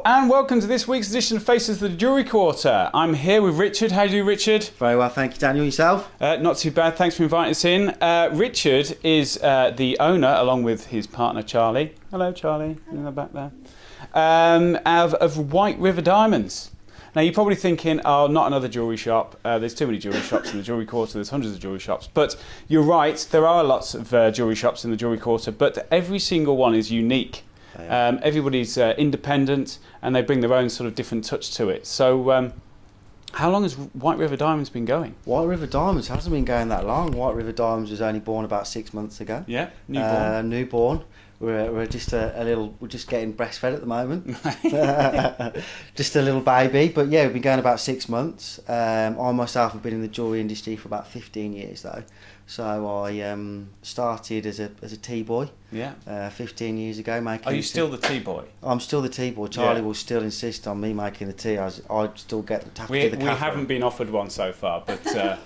and welcome to this week's edition of Faces of the Jewellery Quarter. I'm here with Richard. How do you do, Richard? Very well, thank you, Daniel. Yourself? Not too bad, thanks for inviting us in. Richard is the owner, along with his partner Charlie. Hello, Charlie, in the back there. Of White River Diamonds. Now, you're probably thinking, oh, not another jewellery shop. There's too many jewellery shops in the Jewellery Quarter. There's hundreds of jewellery shops. But you're right, there are lots of jewellery shops in the Jewellery Quarter, but every single one is unique. Everybody's independent, and they bring their own sort of different touch to it. So, how long has White River Diamonds been going? White River Diamonds hasn't been going that long. White River Diamonds was only born about 6 months ago. Yeah, newborn. Newborn. We're just we're just getting breastfed at the moment. Just a little baby, but yeah, we've been going about 6 months. I myself have been in the jewellery industry for about 15 years though. So I started as a tea boy. Yeah. 15 years ago making. Are you still the tea boy? I'm still the tea boy. Charlie will still insist on me making the tea. I'd still get to do the cafe. We haven't been offered one so far, but.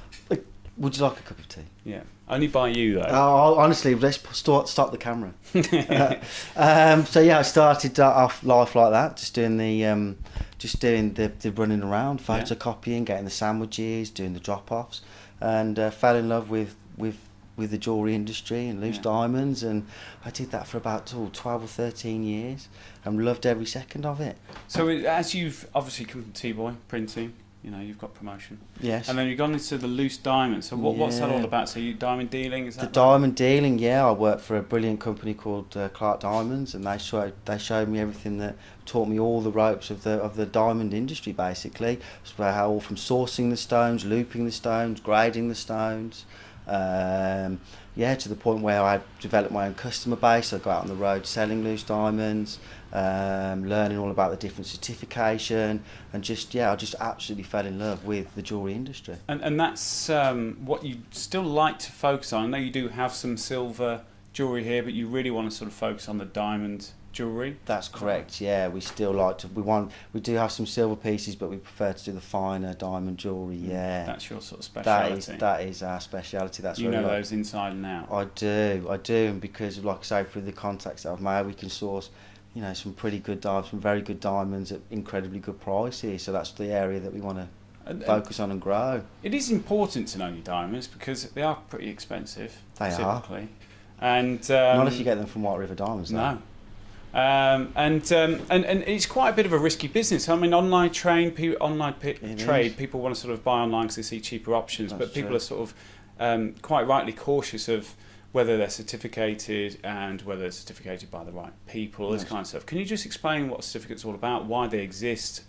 Would you like a cup of tea? Yeah, only by you though. Honestly, let's stop the camera. So yeah, I started off life like that, just doing the running around, photocopying, getting the sandwiches, doing the drop-offs, and fell in love with the jewellery industry and loose diamonds, and I did that for about 12 or 13 years, and loved every second of it. So as you've obviously come from T-Boy printing. You know, you've got promotion. Yes. And then you've gone into the loose diamonds. So what's that all about? So you diamond dealing, is that right? Diamond dealing, yeah. I work for a brilliant company called Clark Diamonds, and they showed me everything that taught me all the ropes of the diamond industry, basically. So all from sourcing the stones, looping the stones, grading the stones. To the point where I developed my own customer base. I go out on the road selling loose diamonds, learning all about the different certification, and I just absolutely fell in love with the jewellery industry. And that's what you still like to focus on. I know you do have some silver jewellery here, but you really want to sort of focus on the diamond jewellery. That's correct. Yeah, we still like to. We do have some silver pieces, but we prefer to do the finer diamond jewellery. Yeah, that's your sort of speciality. That is our speciality. That's you know those inside and out. I do, and because, like I say, through the contacts that I've made, we can source, some pretty good diamonds, some very good diamonds at incredibly good prices. So that's the area that we want to focus on and grow. It is important to know your diamonds because they are pretty expensive. They typically. And not if you get them from White River Diamonds. Though. No. And it's quite a bit of a risky business. I mean, online trade, people want to sort of buy online because they see cheaper options. That's but people are sort of quite rightly cautious of whether they're certificated and whether they're certificated by the right people, this kind of stuff. Can you just explain what a certificate's all about, why they exist,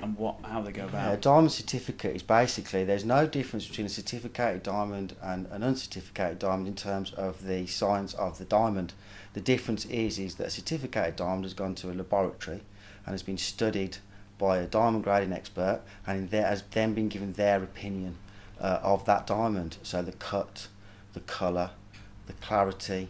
and how they go about? A diamond certificate is basically, there's no difference between a certificated diamond and an uncertificated diamond in terms of the science of the diamond. The difference is that a certificated diamond has gone to a laboratory and has been studied by a diamond grading expert, and has then been given their opinion of that diamond. So the cut, the colour, the clarity,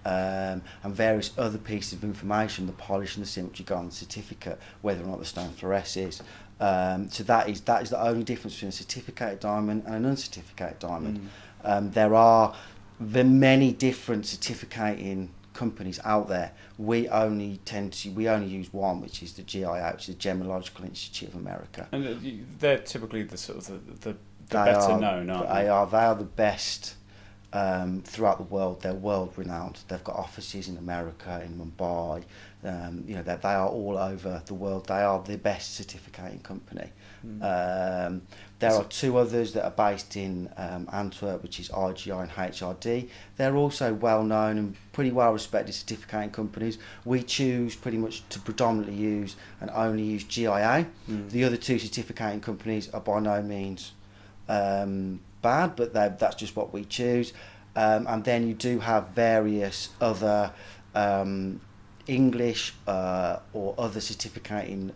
and various other pieces of information, the polish and the symmetry go on the certificate, whether or not the stone fluoresces. So that is the only difference between a certificated diamond and an uncertificated diamond. There are many different certificating companies out there. We only use one, which is the GIA, which is the Gemological Institute of America. And they're typically the sort of the better known, aren't they? They are the best throughout the world. They're world renowned. They've got offices in America, in Mumbai. They are all over the world. They are the best certificating company. There are two others that are based in Antwerp, which is IGI and HRD. They're also well known and pretty well respected certificating companies. We choose pretty much to predominantly use and only use GIA. The other two certificating companies are by no means bad, but that's just what we choose. And then you do have various other English or other certificating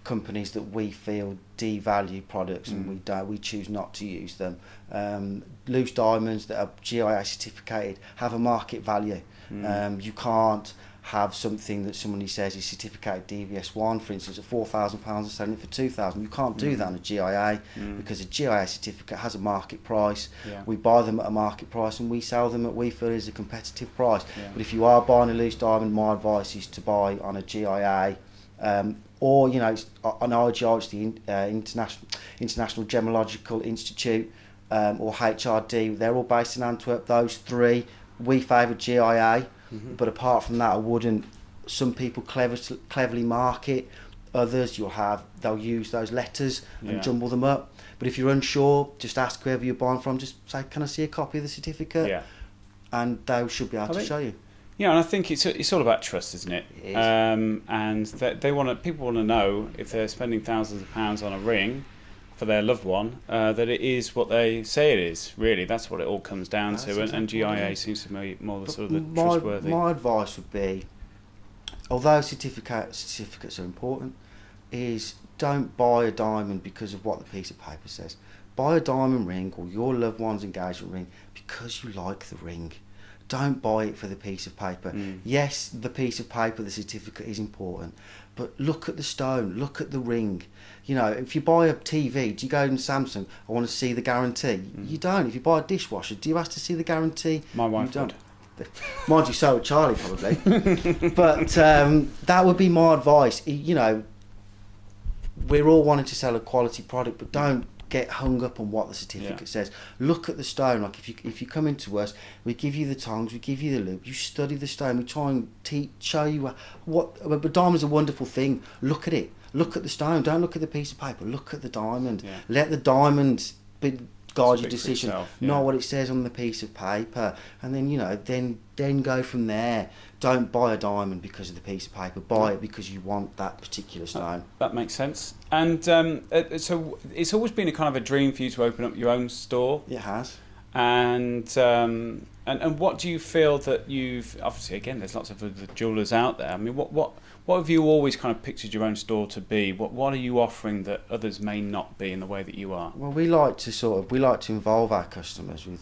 companies that we feel devalue products, and we choose not to use them. Loose diamonds that are GIA certificated have a market value. You can't have something that somebody says is certificated DVS1, for instance, at £4,000 and selling it for £2,000. You can't do that on a GIA because a GIA certificate has a market price. We buy them at a market price and we sell them at we feel is a competitive price. But if you are buying a loose diamond, my advice is to buy on a GIA Or it's on IGI, it's the International Gemological Institute, or HRD. They're all based in Antwerp. Those three, we favour GIA, but apart from that, I wouldn't. Some people cleverly mark it. Others, they'll use those letters and jumble them up. But if you're unsure, just ask whoever you're buying from. Just say, "Can I see a copy of the certificate?" Yeah. And they should be able to show you. Yeah, and I think it's all about trust, isn't it? It is. And people want to know if they're spending thousands of pounds on a ring for their loved one, that it is what they say it is. Really, that's what it all comes down to. Exactly and GIA seems to be more the sort of the trustworthy. My advice would be, although certificates are important, is don't buy a diamond because of what the piece of paper says. Buy a diamond ring or your loved one's engagement ring because you like the ring. Don't buy it for the piece of paper. Yes, the piece of paper, the certificate is important, but look at the stone, look at the ring. If you buy a TV, do you go to Samsung, I want to see the guarantee? You don't. If you buy a dishwasher, do you ask to see the guarantee? My wife would. Mind you, so would Charlie probably. But that would be my advice. We're all wanting to sell a quality product, but don't get hung up on what the certificate says. Look at the stone. Like if you come into us, we give you the tongs, we give you the loop, you study the stone, we try and show you but diamond's a wonderful thing. Look at it. Look at the stone. Don't look at the piece of paper. Look at the diamond. Yeah. Let the diamond guide your decision. Itself, not what it says on the piece of paper. And then then go from there. Don't buy a diamond because of the piece of paper. Buy it because you want that particular stone. That makes sense. And so it's always been a kind of a dream for you to open up your own store. It has. And what do you feel that you've obviously, again, there's lots of the jewellers out there. I mean, what have you always kind of pictured your own store to be? What are you offering that others may not be in the way that you are? Well, we like to involve our customers with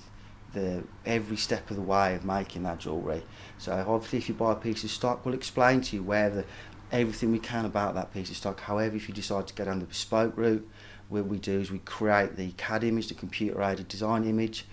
every step of the way of making that jewellery. So obviously, if you buy a piece of stock, we'll explain to you everything we can about that piece of stock. However, if you decide to go down the bespoke route, what we do is we create the CAD image, the computer-aided design image.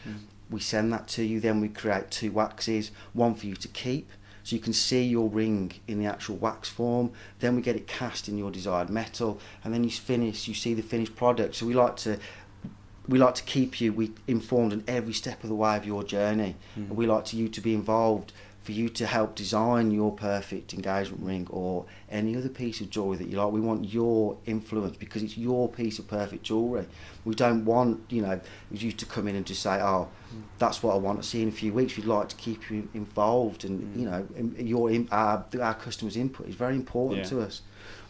We send that to you. Then we create 2 waxes, one for you to keep, so you can see your ring in the actual wax form. Then we get it cast in your desired metal, and then you see the finished product. So we like to keep you informed on every step of the way of your journey. And we like you to be involved, for you to help design your perfect engagement ring or any other piece of jewellery that you like. We want your influence because it's your piece of perfect jewellery. We don't want you to come in and just say, "Oh, that's what I want to see in a few weeks." We'd like to keep you involved, and our customers' input is very important to us.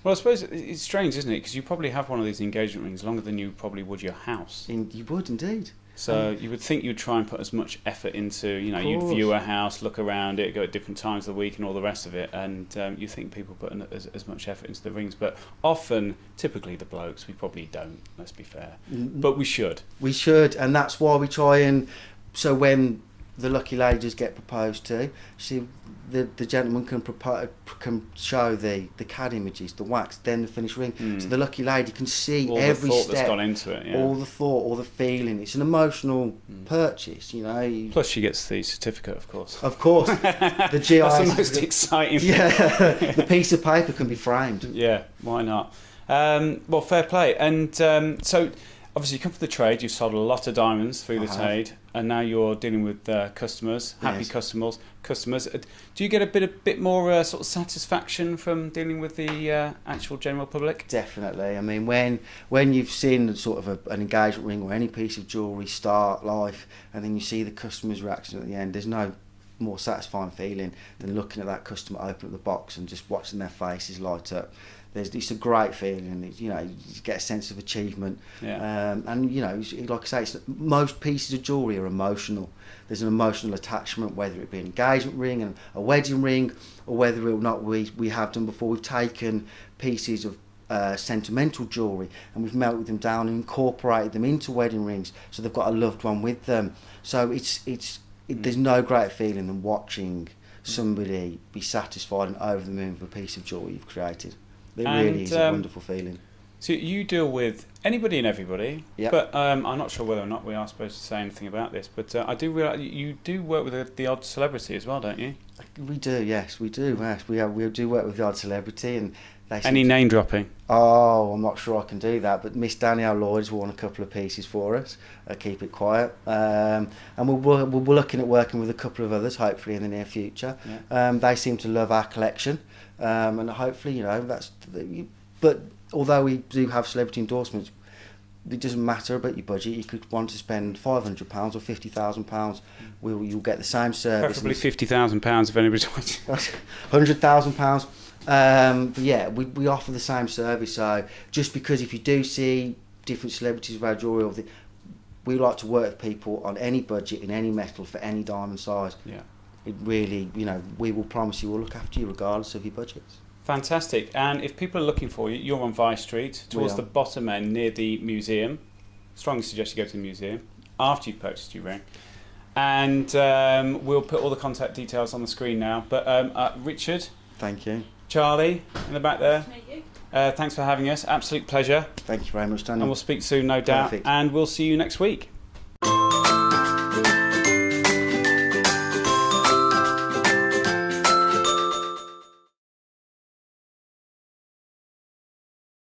Well, I suppose it's strange, isn't it? Because you probably have one of these engagement rings longer than you probably would your house. You would indeed. So you would think you'd try and put as much effort into, you'd view a house, look around it, go at different times of the week and all the rest of it, and you think people put as much effort into the rings, but often, typically the blokes, we probably don't, let's be fair. But we should. We should, and that's why we try and, so when the lucky ladies get proposed to, the gentleman can show the CAD images, the wax, then the finished ring. So the lucky lady can see all every the thought step, that's gone into it, all the thought, all the feeling. It's an emotional purchase, Plus, she gets the certificate, of course. Of course, the GI. That's the most exciting thing. Yeah, the piece of paper can be framed. Yeah, why not? Well, fair play. And so, obviously, you come from the trade. You've sold a lot of diamonds through the trade, and now you're dealing with customers, happy customers. Do you get a bit more sort of satisfaction from dealing with the actual general public? Definitely. I mean, when you've seen sort of an engagement ring or any piece of jewellery start life, and then you see the customer's reaction at the end, there's no more satisfying feeling than looking at that customer open up the box and just watching their faces light up. It's a great feeling. You get a sense of achievement. Yeah. And like I say, most pieces of jewellery are emotional. There's an emotional attachment, whether it be an engagement ring and a wedding ring, or whether or not we have done before. We've taken pieces of sentimental jewellery and we've melted them down and incorporated them into wedding rings, so they've got a loved one with them. So there's no greater feeling than watching somebody be satisfied and over the moon with a piece of jewellery you've created. It really is a wonderful feeling. So you deal with anybody and everybody, but I'm not sure whether or not we are supposed to say anything about this, but I do realise you do work with the odd celebrity as well, don't you? We do, yes, we do. Yes. We do work with the odd celebrity, and Any name dropping? Oh, I'm not sure I can do that, but Miss Danielle Lloyd's worn a couple of pieces for us. Keep it quiet. And we're looking at working with a couple of others, hopefully in the near future. Yeah. They seem to love our collection, and hopefully, you know, but although we do have celebrity endorsements, it doesn't matter about your budget. You could want to spend £500 or £50,000. You'll get the same service. Preferably £50,000 if anybody's watching. £100,000. But yeah, we offer the same service. So just because if you do see different celebrities of our jewellery, we like to work with people on any budget in any metal for any diamond size. Yeah. It really, you know, we will promise you we'll look after you regardless of your budgets. Fantastic. And if people are looking for you, you're on Vice Street, towards the bottom end near the museum. Strongly suggest you go to the museum after you've purchased your ring. And we'll put all the contact details on the screen now. But Richard. Thank you. Charlie, in the back there. Nice to meet you. Thanks for having us. Absolute pleasure. Thank you very much, Daniel. And we'll speak soon, no doubt. Perfect. And we'll see you next week.